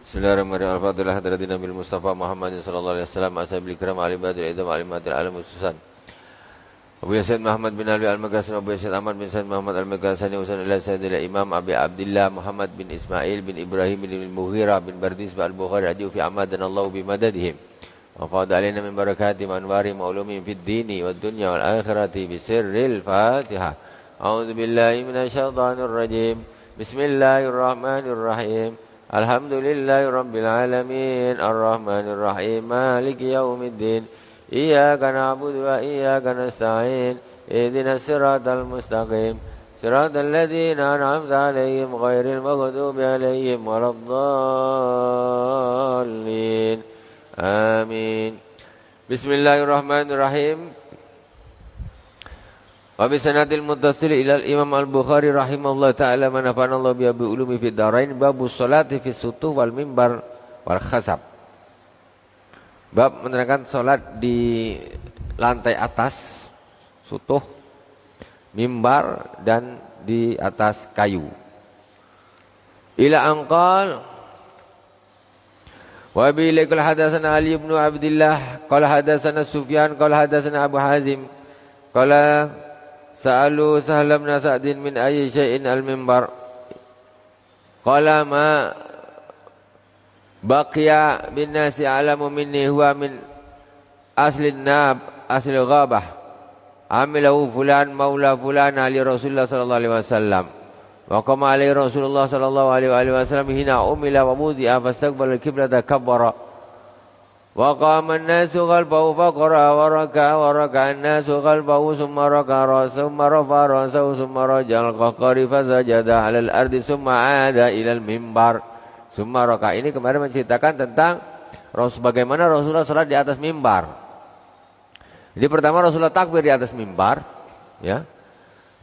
Bismillahirrahmanirrahim. Al-Fatihah hadratin Nabi Mustafa Muhammadin sallallahu alaihi wasallam ashabil kiram alimatul idam alimatul alam khususan. Abu Yasid Muhammad bin Ali Al-Maghrasan, Abu Yasid Ahmad bin Said Muhammad Al-Maghrasan, usan ila Sayyidina Imam Abi Abdullah Muhammad bin Ismail bin Ibrahim bin Mughirah bin Bardis Al-Bukhari radhiyallahu fi amadan Allah bi madadihim. Wa qad alaina min barakati anwari ma'lumin fid dini wad dunya wal akhirati bi sirril Fatihah. A'udzu billahi minasyaitonir rajim. Bismillahirrahmanirrahim. Alhamdulillahi rabbil alamin arrahmanir rahim maliki yaumiddin iyyaka na'budu wa iyyaka nasta'in ihdinas siratal mustaqim siratal ladzina an'amta 'alaihim ghairil maghdubi 'alaihim waladdallin amin. Bismillahirrahmanirrahim. Wa bi sanadil muttasil ila al-Imam Al-Bukhari rahimahullah ta'ala manafa'ana Allah bi ulumi fid darain babus salati fi sutuh wal mimbar wal khasab. Bab menerangkan salat di lantai atas sutuh, mimbar dan di atas kayu. Ila anqal wa bi laikul hadatsana Ali ibn Abdullah qala hadatsana Sufyan qala hadatsana Abu Hazim qala sa'alu Sahal bin Sa'din min ayyi syai'in al-mimbar qala ma baqiya bin nasi alamu minni huwa min asli nab asli ghabah amilahu fulan maula fulan ali Rasulullah sallallahu alaihi wasallam wa qama alaihi Rasulullah sallallahu alaihi wasallam hina umila wa mudi'a fastaqbala al-qiblata kabbara wa qama an-nasu khalfahu faqara wa raka'a an-nasu khalfahu summa raka'a summa rafa'a ra'sahu summa rajal qahqari fasajada 'ala al-ardi summa 'ada ila al-mimbar summa raka'a. Ini kemarin menceritakan tentang bagaimana Rasulullah salat di atas mimbar. Jadi pertama Rasulullah takbir di atas mimbar, ya.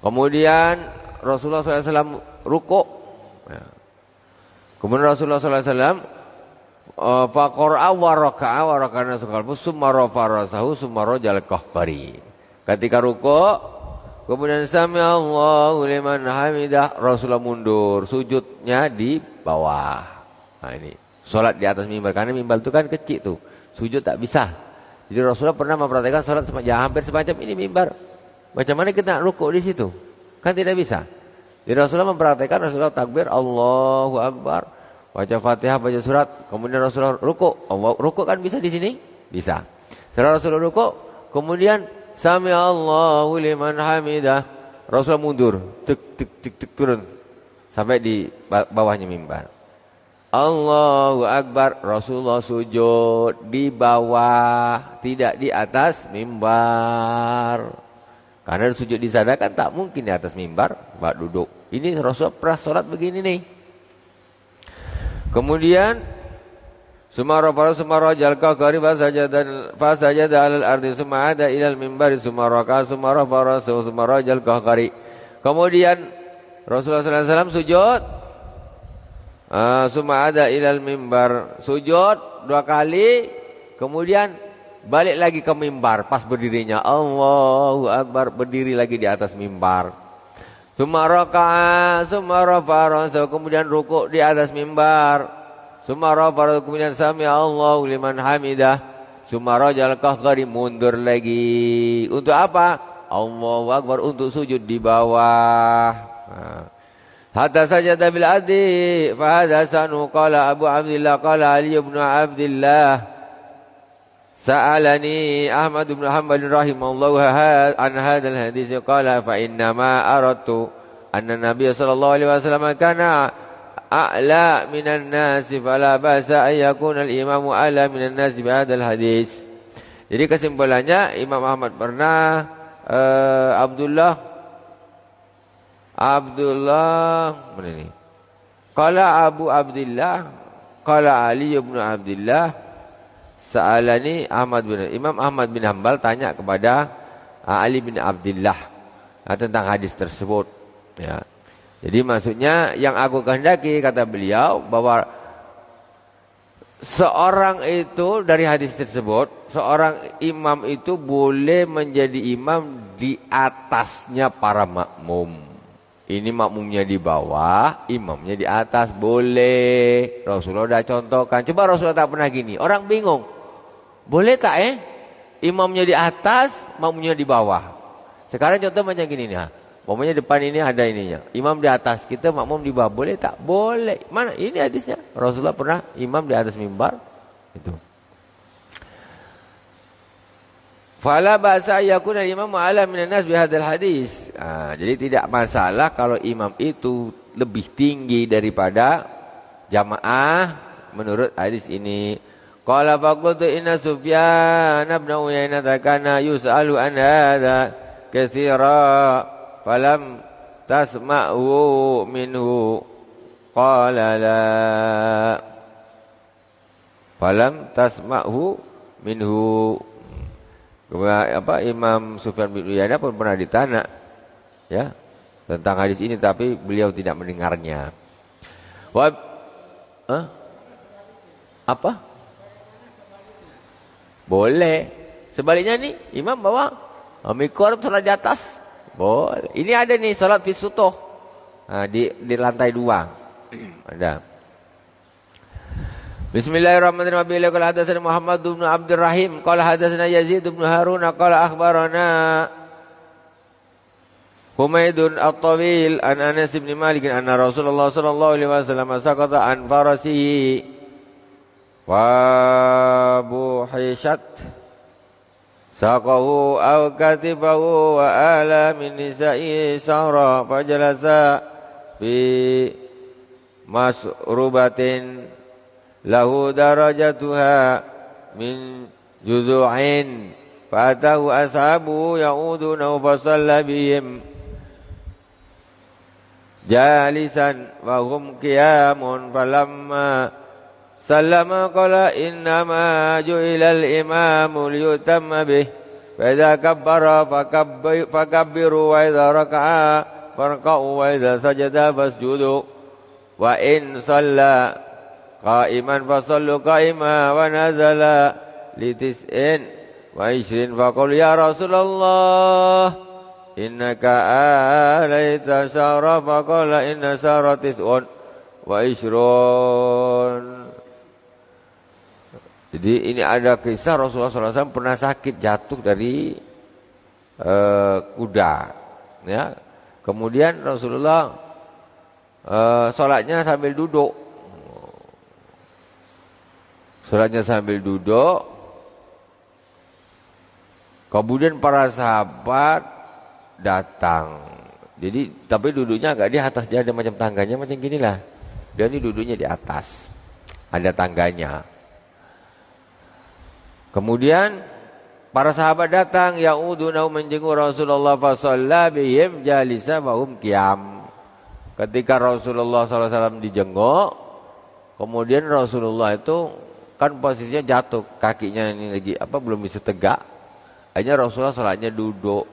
Kemudian Rasulullah SAW rukuk, ya. Kemudian Rasulullah SAW faqara wa raka'ana summa rafa'a ra'sahu summa rajal qahqari. Ketika rukuk, kemudian sami Allahu liman hamidah, Rasulullah mundur, sujudnya di bawah. Nah ini salat di atas mimbar, karena mimbar itu kan kecil tuh, sujud tak bisa. Jadi Rasulullah pernah mempraktikkan salat hampir semacam ini mimbar. Macam mana kita rukuk di situ? Kan tidak bisa. Jadi Rasulullah mempraktikkan, Rasulullah takbir Allahu Akbar, baca Fatihah, baca surat, kemudian Rasulullah rukuk. Rukuk kan bisa di sini? Bisa. Setelah Rasulullah rukuk, kemudian sami Allahu liman hamidah, Rasulullah mundur, tek turun sampai di bawahnya mimbar. Allahu Akbar, Rasulullah sujud di bawah, tidak di atas mimbar. Karena sujud di sana kan tak mungkin di atas mimbar, bak duduk. Ini Rasulullah pernah salat begini nih. Kemudian summa rajal qahqari fasajada 'alal ardi summa 'ada ilal mimbari summa raka'a summa rafa'a summa rajal qahqari. Kemudian Rasulullah sallallahu alaihi wasallam sujud, summa 'ada ilal mimbar, sujud 2 kali, kemudian balik lagi ke mimbar pas berdirinya Allahu Akbar, berdiri lagi di atas mimbar. Summa raka'a summa rafa'a, kemudian rukuk di atas mimbar. Summa rafa'a, kemudian sami Allahu liman hamidah. Summa rajal qahqari, mundur lagi. Untuk apa? Allahu Akbar, untuk sujud di bawah. Hatta sajada bil adi fa hadasanu qala Abu Abdullah qala Ali ibn Abdullah sa'alani Ahmad bin Hanbal rahimahullahu an hadzal hadis qala fa inna ma aradtu anna Nabiy sallallahu alaihi wasallam kana a'la minan nas fala ba'sa ay yakuna al-imamu a'la minan nas bi hadzal hadis. Jadi kesimpulannya Imam Ahmad pernah Abdullah mana ini? Qala Abu Abdullah qala Ali bin Abdullah sa'alani Imam Ahmad bin Hanbal tanya kepada Ali bin Abdullah tentang hadis tersebut, ya. Jadi maksudnya yang aku kehendaki, kata beliau, bahwa seorang itu dari hadis tersebut, seorang imam itu boleh menjadi imam di atasnya para makmum. Ini makmumnya di bawah, imamnya di atas, boleh. Rasulullah dah contohkan. Coba Rasulullah tak pernah gini. Orang bingung. Boleh tak imamnya di atas, makmumnya di bawah. Sekarang contoh macam gini nih. Makmumnya depan ini ada ininya. Imam di atas, kita makmum di bawah. Boleh tak? Boleh. Mana? Ini hadisnya. Rasulullah pernah imam di atas mimbar. Itu. Fala ba'sa yakuna imam a'la minan nas bihadzal hadis. Jadi tidak masalah kalau imam itu lebih tinggi daripada jamaah menurut hadis ini. Qala faqultu inna Sufyan ibn Uyainah kana yus'alu an hadza katsira falam tasma'u minhu qala la falam tasma'u minhu. Imam Sufyan bin Uyainah pun pernah ditanya ya tentang hadis ini, tapi beliau tidak mendengarnya. Apa? Boleh. Sebaliknya nih, imam bawa mikor salat di atas. Boleh. Ini ada nih salat fi sutuh. Di lantai 2. Ada. Bismillahirrahmanirrahim. Qala hadatsana Muhammad bin Abdurrahim qala hadatsana Yazid bin Harun qala akhbarana Humaydun at-Tawil an Anas bin Malik anna Rasulullah sallallahu alaihi wasallam saqata an farasihi wa buhishat saqahu aw katibahu wa ala min nisa'i sara fajalasa fi masrubatin lahu darajatuha min juzu'in fatahu ashabu ya'uduna fasalla bihim jalisan wa hum qiyamun falamma sallama qala innama ju'ila al-imamu liyutamma bih fa idza kabbara fakabbiru wa idza raka'a farka'u wa idza sajada fasjudu wa in shalla qa'iman fasallu qa'ima wa nazala litis'in wa ishrin faqul ya Rasulullah innaka alaita syara faqala inna syara tis'un wa ishrun. Jadi ini ada kisah Rasulullah SAW pernah sakit jatuh dari kuda ya. Kemudian Rasulullah sholatnya sambil duduk. Sholatnya sambil duduk. Kemudian para sahabat datang. Jadi tapi duduknya agak di atas, dia ada macam tangganya macam ginilah. Dia ini duduknya di atas. Ada tangganya. Kemudian para sahabat datang, ya'uduna menjenguk Rasulullah fa shalla bihim jalisa wa hum qiyam. Ketika Rasulullah SAW dijenguk, kemudian Rasulullah itu kan posisinya jatuh, kakinya ini lagi belum bisa tegak. Akhirnya Rasulullah salatnya duduk.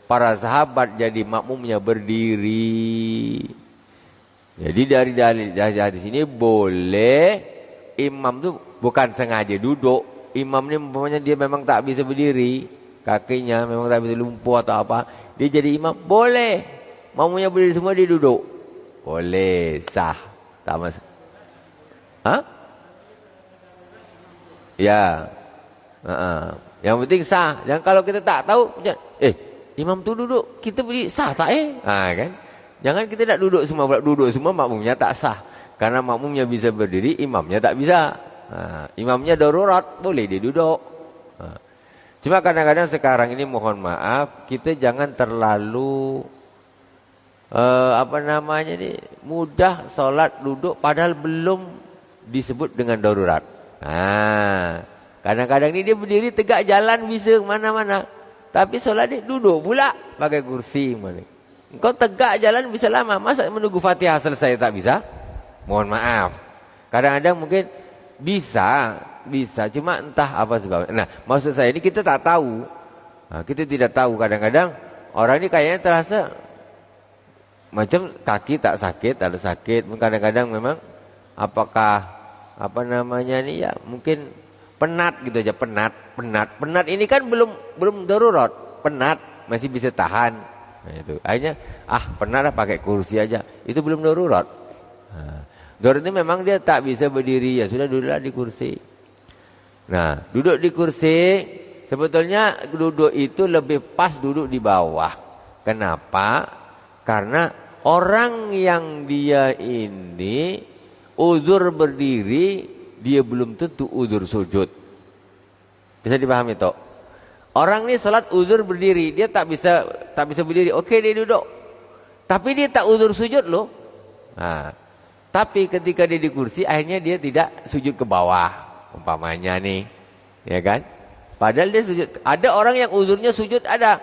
Para sahabat jadi makmumnya berdiri. Jadi dari sini boleh imam tuh bukan sengaja duduk. Imam ini umpamanya dia memang tak bisa berdiri, kakinya memang tak bisa lumpuh atau apa, dia jadi imam boleh. Makmumnya berdiri semua, dia duduk. Boleh, sah. Tak masalah. Ya, yang penting sah. Yang kalau kita tak tahu, imam tu duduk, kita berdiri sah tak kan? Jangan kita tak duduk semua makmumnya tak sah. Karena makmumnya bisa berdiri, imamnya tak bisa. Imamnya darurat, boleh dia duduk. Cuma kadang-kadang sekarang ini mohon maaf, kita jangan terlalu mudah sholat duduk padahal belum disebut dengan darurat. Kadang-kadang ini dia berdiri tegak jalan bisa kemana-mana, tapi sholat dia duduk pula pakai kursi. Engkau tegak jalan bisa lama, masa menunggu Fatihah selesai tak bisa? Mohon maaf. Kadang-kadang mungkin bisa, cuma entah apa sebabnya. Nah, maksud saya ini kita tak tahu. Kita tidak tahu. Kadang-kadang orang ini kayaknya terasa macam kaki tak sakit, ada sakit. Kadang-kadang memang apakah mungkin penat gitu aja, penat ini kan belum darurat, penat masih bisa tahan. Nah, itu. Akhirnya, pernah dah pakai kursi aja. Itu belum darurat. Darurat itu memang dia tak bisa berdiri, ya sudah duduklah di kursi. Nah, duduk di kursi, sebetulnya duduk itu lebih pas duduk di bawah. Kenapa? Karena orang yang dia ini uzur berdiri, dia belum tentu uzur sujud. Bisa dipahami toh? Orang ini salat uzur berdiri, dia tak bisa berdiri. Oke, dia duduk. Tapi dia tak uzur sujud loh. Nah, tapi ketika dia di kursi, akhirnya dia tidak sujud ke bawah, umpamanya nih, ya kan? Padahal dia sujud. Ada orang yang uzurnya sujud ada.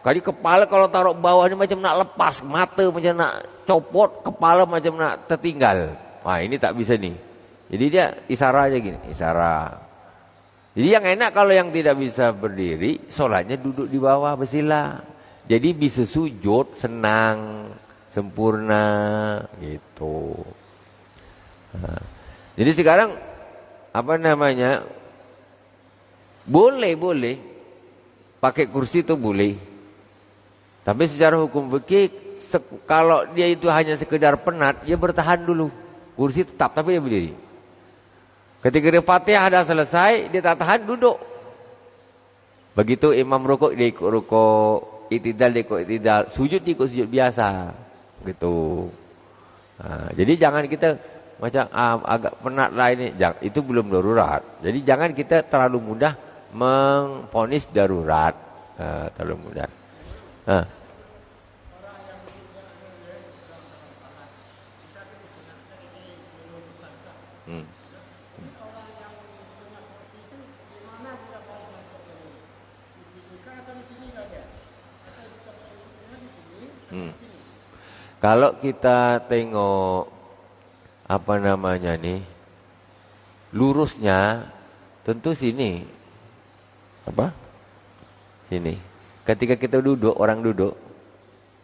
Kali kepala kalau taruh bawah ini macam nak lepas, mata macam nak copot, kepala macam nak tertinggal. Wah, ini tak bisa nih. Jadi dia isyarat aja gini, isyarat. Jadi yang enak kalau yang tidak bisa berdiri, sholatnya duduk di bawah bersila. Jadi bisa sujud senang, sempurna gitu. Nah, jadi sekarang apa namanya? Boleh pakai kursi itu boleh. Tapi secara hukum fikih kalau dia itu hanya sekedar penat, dia bertahan dulu. Kursi tetap tapi dia berdiri. Ketika dia Fatihah dah selesai, dia tak tahan duduk. Begitu imam rukuk dia ikut rukuk, i'tidal dia ikut i'tidal, sujud dia ikut sujud biasa. Gitu. Nah, jadi jangan kita macam agak penat lah ini, itu belum darurat. Jadi jangan kita terlalu mudah memvonis darurat. Terlalu mudah. Kalau kita tengok apa namanya nih, lurusnya tentu sini, apa? Sini. Ketika kita duduk, orang duduk,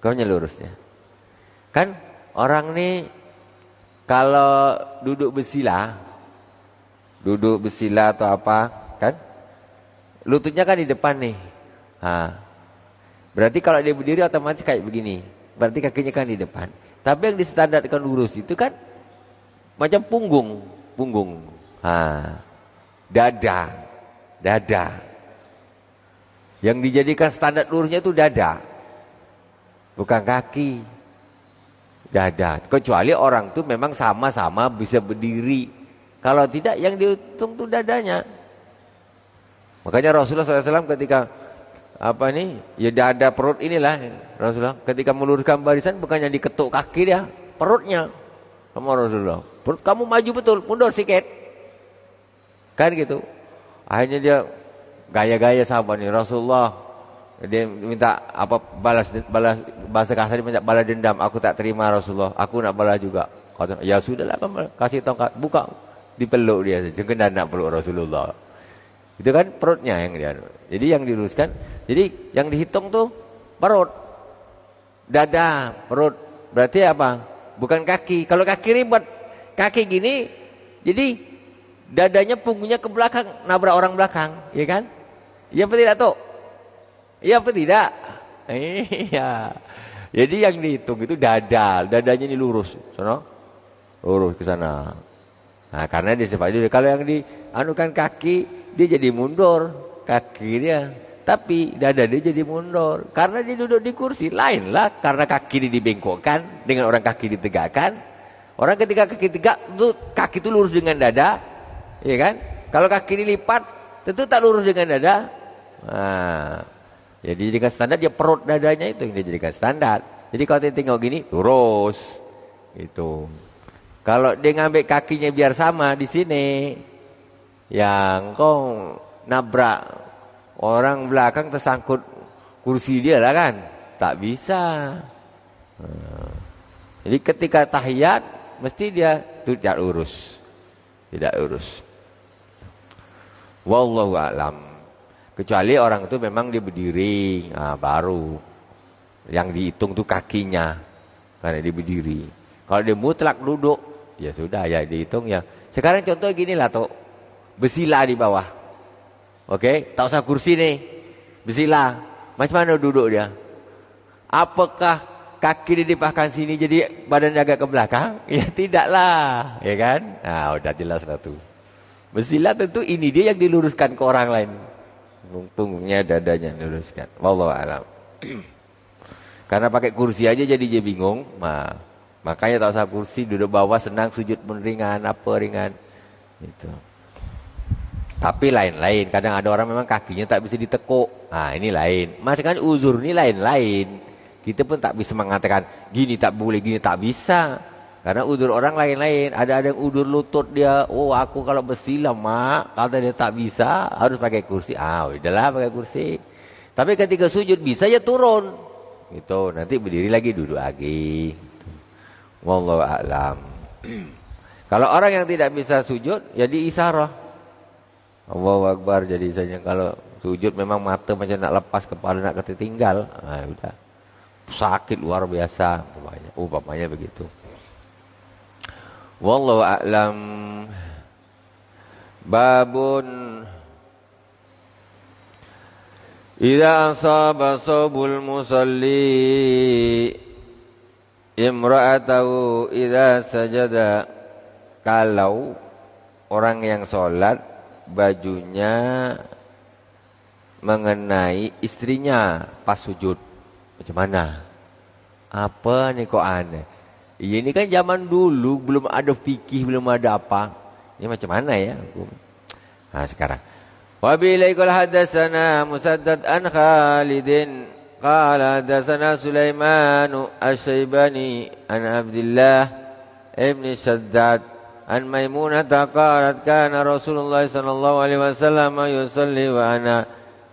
kaunya lurusnya. Kan orang nih kalau duduk bersila atau apa, kan? Lututnya kan di depan nih. Berarti kalau dia berdiri otomatis kayak begini. Berarti kakinya kan di depan. Tapi yang distandarkan lurus itu kan macam punggung. Dada. Yang dijadikan standar lurusnya itu dada. Bukan kaki. Dada. Kecuali orang itu memang sama-sama bisa berdiri. Kalau tidak yang dihitung itu dadanya. Makanya Rasulullah SAW ketika ya dada perut inilah Rasulullah ketika meluruskan barisan bukannya diketuk kaki dia, perutnya sama Rasulullah. Perut kamu maju betul, mundur sikit. Kan gitu. Akhirnya dia gaya-gaya sahabat nih Rasulullah. Dia minta balas bahasa kasar, dia minta balas dendam. Aku tak terima Rasulullah. Aku nak balas juga. Kata, ya sudahlah kamu kasih tongkat, buka, dipeluk dia. Jangan nak peluk Rasulullah. Itu kan perutnya yang dia. Jadi yang diluruskan. Jadi yang dihitung tuh perut, dada, perut. Berarti apa? Bukan kaki. Kalau kaki ribet, kaki gini, jadi dadanya punggungnya ke belakang, nabrak orang belakang, ya kan? Iya apa tidak tuh? Iya apa tidak? Iya. Jadi yang dihitung itu dadanya ini lurus, sono, lurus ke sana. Nah, karena disebut kalau yang dianukan kaki, dia jadi mundur kaki dia. Tapi dada dia jadi mundur. Karena dia duduk di kursi. Lainlah karena kaki dia dibengkokkan. Dengan orang kaki ditegakkan. Orang ketika kaki tegak, kaki itu lurus dengan dada. Ya kan? Kalau kaki dilipat, tentu tak lurus dengan dada. Nah, jadi dijadikan standar, dia perut dadanya itu yang dijadikan standar. Jadi kalau dia tengok gini, lurus. Itu. Kalau dia ngambil kakinya biar sama di sini. Yang kau nabrak orang belakang tersangkut kursi dia lah kan. Tak bisa. Jadi ketika tahiyat mesti dia tidak lurus. Tidak lurus. Wallahu a'lam. Kecuali orang itu memang dia berdiri, baru yang dihitung tuh kakinya. Karena dia berdiri. Kalau dia mutlak duduk, ya sudah ya dihitung ya. Sekarang contoh gini lah tuh. Bersila di bawah. Oke, tak usah kursi nih. Bersila. Macam mana duduk dia? Apakah kaki didipahkan sini jadi badan agak ke belakang? Ya tidaklah, ya kan? Nah, udah jelas lah tuh. Mestilah tentu ini dia yang diluruskan ke orang lain. Punggungnya, dadanya diluruskan. Wallahu a'lam. Karena pakai kursi aja jadi dia bingung. Nah, makanya tak usah kursi, duduk bawah senang, sujud pun ringan, apa ringan. Gitu. Tapi lain-lain. Kadang ada orang memang kakinya tak bisa ditekuk. Nah, ini lain. Masakan uzur ini lain-lain. Kita pun tak bisa mengatakan gini tak boleh, gini tak bisa. Karena udur orang lain-lain. Ada yang udur lutut dia. Oh, aku kalau bersilam, mak. Kata dia tak bisa, harus pakai kursi. Ah, udahlah pakai kursi. Tapi ketika sujud bisa ya turun. Gitu. Nanti berdiri lagi, duduk lagi. Wallahu a'lam. Kalau orang yang tidak bisa sujud, jadi isyarah. Allahu Akbar jadi misalnya kalau sujud memang mata macam nak lepas, kepala nak ketinggal. Ah, udah. Sakit luar biasa umpamanya begitu. Wallahu a'lam. Babun idza asaba sabul musalli imra'atahu idza sajada. Kalau orang yang sholat bajunya mengenai istrinya pas sujud, macam mana? Apa nih kok aneh? Ini kan zaman dulu belum ada fikih, belum ada apa. Ini macam mana ya? Nah sekarang. Wa bilaikul hadatsana Musaddad an Khalidin qala hadatsana Sulaiman asy-Syaibani an Abdullah ibn Shaddad an Maimunah qalat kana Rasulullah sallallahu alaihi wasallam yusalli wa ana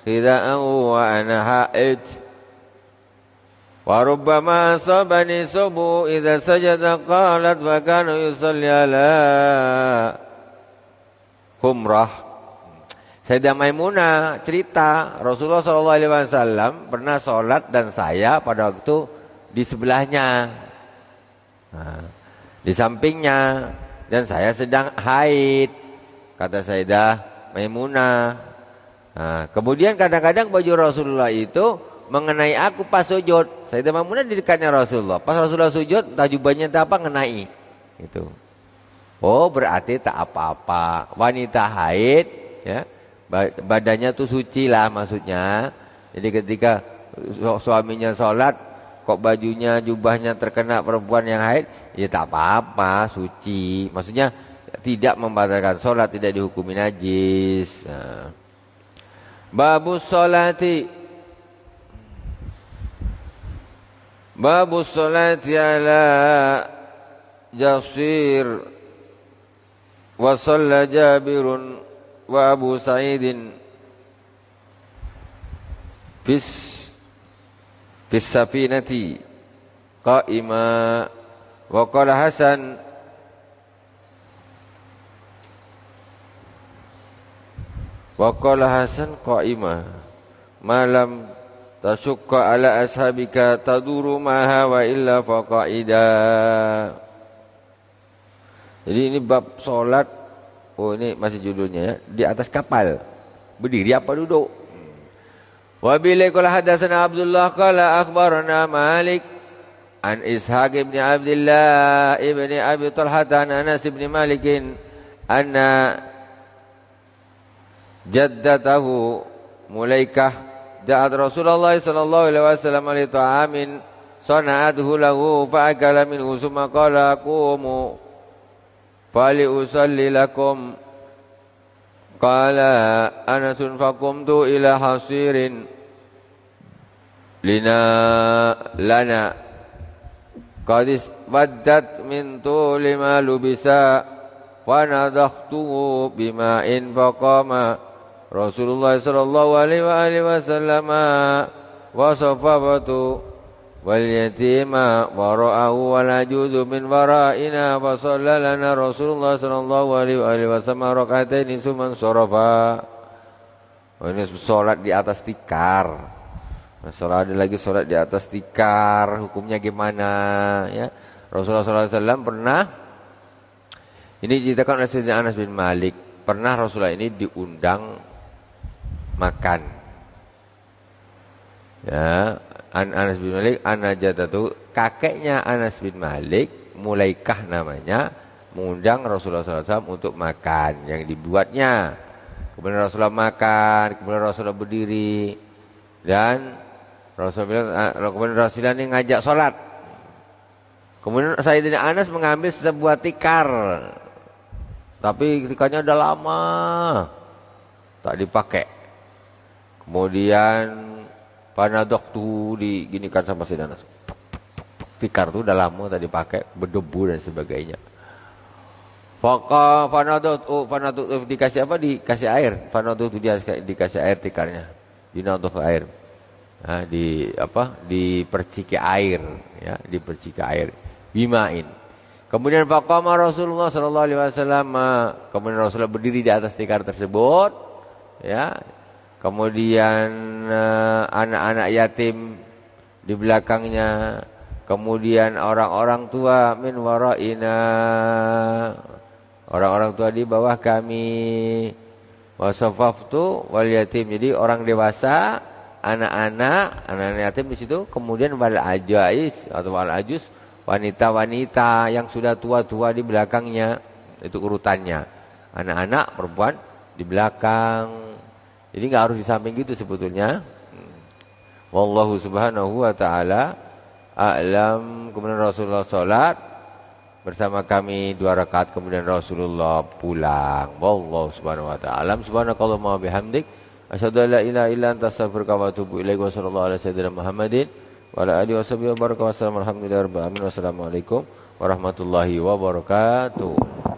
khida'u wa ana ha'id. وربما أصابني صبو إذا سجد قالت وكان يصلي على خمرة. Sayyidah Maimunah cerita Rasulullah SAW pernah sholat dan saya pada waktu di sebelahnya, nah, di sampingnya, dan saya sedang haid, kata Sayyidah Maimunah. Nah, kemudian kadang-kadang baju Rasulullah itu mengenai aku pas sujud. Sayyidah Maimunah di dekatnya Rasulullah. Pas Rasulullah sujud, tajubahnya tak apa ngenai. Gitu. Oh, berarti tak apa-apa. Wanita haid, ya, badannya tuh suci lah maksudnya. Jadi ketika suaminya sholat, kok bajunya, jubahnya terkena perempuan yang haid, ya tak apa-apa, suci. Maksudnya tidak membatalkan sholat, tidak dihukumi najis. Nah. Babus sholati. Babu salati ala Jasir wa shalla Jabirun wa Abu Sa'idin fis safinati qa'ima wa qala Hasan qa'ima malam tasukka ala ashabika taduru maha wa illa faqaida. Jadi ini bab solat. Oh, ini masih judulnya ya. Di atas kapal. Berdiri apa duduk? Wa bilaikul hadatsana Abdullah qala akhbarana Malik an Ishaq ibn Abdullah ibn Abi Talhah an Anas ibn Malik anna jaddatahu Mulaikah da'at Rasulullah sallallahu alaihi wasallam li ta'amin sana'athu lahu fa'akala minhu summa qala qumu fali usalli lakum qala Anasun faqumtu ila hasirin lana qad isbaddat min tuli ma lubisa fa nadakhtuhu bima'in faqama Rasulullah sallallahu alaihi wasallam wa safafatu wal yatima wa ra'ahu wa la juzu min wara'ina fa sallalana Rasulullah sallallahu alaihi wasallam raka'ataini summa sarafa. Ini salat di atas tikar. Salat ada lagi salat di atas tikar, hukumnya gimana ya? Rasulullah sallallahu alaihi wasallam pernah, ini diceritakan oleh Sayyidina Anas bin Malik, pernah Rasulullah ini diundang makan, ya, Anas bin Malik an-Najatatu, kakeknya Anas bin Malik, Mulaikah namanya, mengundang Rasulullah SAW untuk makan yang dibuatnya. Kemudian Rasulullah makan, kemudian Rasulullah berdiri, dan kemudian Rasulullah ini ngajak sholat. Kemudian Sayyidina Anas mengambil sebuah tikar, tapi tikarnya udah lama tak dipakai. Kemudian panadok tuh diginikan sama Sayyidina Anas. Tikar tuh udah lama tak dipakai, berdebu dan sebagainya. Panadok dikasih apa? Dikasih air. Panadok tuh dia dikasih air tikarnya. Dinadok air. Nah, diperciki air, ya, diperciki air. Bimain. Kemudian faqama Rasulullah sallallahu alaihi wasallam, kemudian Rasulullah berdiri di atas tikar tersebut, ya. Kemudian anak-anak yatim di belakangnya, kemudian orang-orang tua min waraina, orang-orang tua di bawah kami, wasafaftu wal yatim, jadi orang dewasa, anak-anak yatim di situ, kemudian wal ajais atau wal ajus, wanita-wanita yang sudah tua-tua di belakangnya, itu urutannya. Anak-anak perempuan di belakang. Jadi enggak harus di samping gitu sebetulnya. Wallahu subhanahu wa ta'ala a'lam. Kemudian Rasulullah salat bersama kami 2 rakaat, kemudian Rasulullah pulang. Wallahu subhanahu wa ta'ala. Subhanakallahumma wa bihamdik, asyhadu an la ilaha illa anta, astaghfiruka wa atubu ilaik. Wa sallallahu ala sayyidina Muhammadin wa ala alihi washabihi wa baraka wa sallam. Alhamdulillahirabbil alamin. Wassalamualaikum warahmatullahi wabarakatuh.